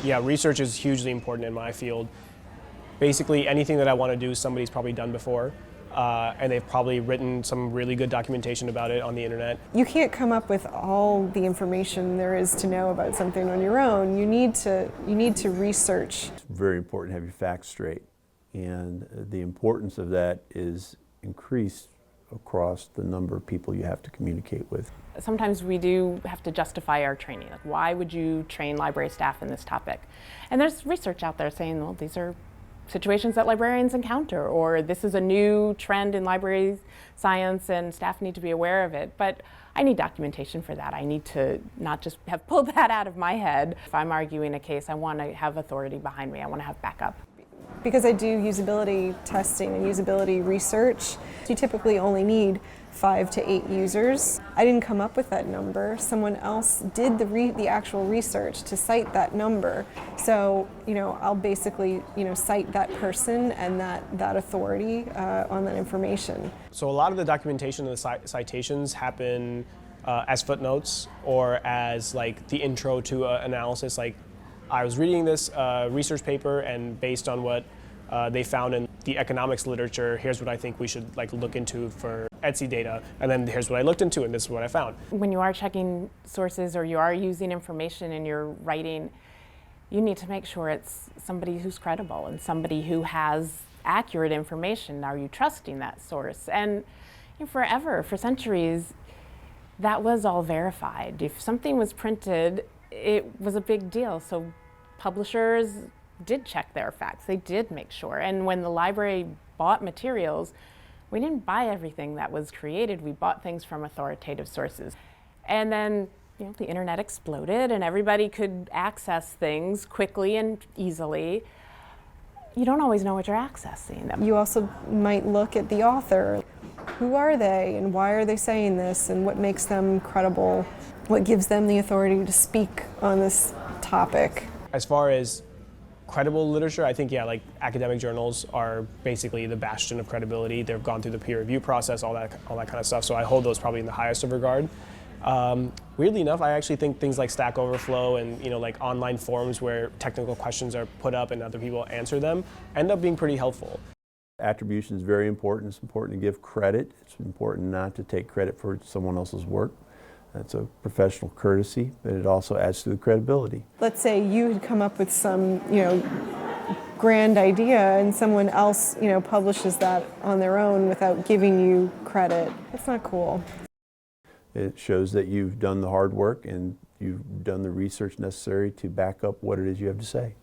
Yeah, research is hugely important in my field. Basically, anything that I want to do, somebody's probably done before, and they've probably written some really good documentation about it on the internet. You can't come up with all the information there is to know about something on your own. You need to research. It's very important to have your facts straight, and the importance of that is increased across the number of people you have to communicate with. Sometimes we do have to justify our training. Like, why would you train library staff in this topic? And there's research out there saying, well, these are situations that librarians encounter, or this is a new trend in library science and staff need to be aware of it. But I need documentation for that. I need to not just have pulled that out of my head. If I'm arguing a case, I want to have authority behind me. I want to have backup. Because I do usability testing and usability research, you typically only need 5 to 8 users. I didn't come up with that number. Someone else did the actual research to cite that number. So, I'll basically, cite that person and that authority on that information. So a lot of the documentation and the citations happen as footnotes or as like the intro to analysis. Like, I was reading this research paper, and based on what they found in the economics literature, here's what I think we should look into for Etsy data, and then here's what I looked into, and this is what I found. When you are checking sources or you are using information in your writing, you need to make sure it's somebody who's credible and somebody who has accurate information. Are you trusting that source? And forever, for centuries, that was all verified. If something was printed, it was a big deal. So publishers did check their facts. They did make sure. And when the library bought materials, we didn't buy everything that was created. We bought things from authoritative sources. And then the internet exploded and everybody could access things quickly and easily. You don't always know what you're accessing. You also might look at the author. Who are they and why are they saying this and what makes them credible? What gives them the authority to speak on this topic? As far as credible literature, I think, academic journals are basically the bastion of credibility. They've gone through the peer review process, all that kind of stuff. So I hold those probably in the highest of regard. Weirdly enough, I actually think things like Stack Overflow and like online forums where technical questions are put up and other people answer them end up being pretty helpful. Attribution is very important. It's important to give credit. It's important not to take credit for someone else's work. That's a professional courtesy, but it also adds to the credibility. Let's say you had come up with some, grand idea and someone else, publishes that on their own without giving you credit. That's not cool. It shows that you've done the hard work and you've done the research necessary to back up what it is you have to say.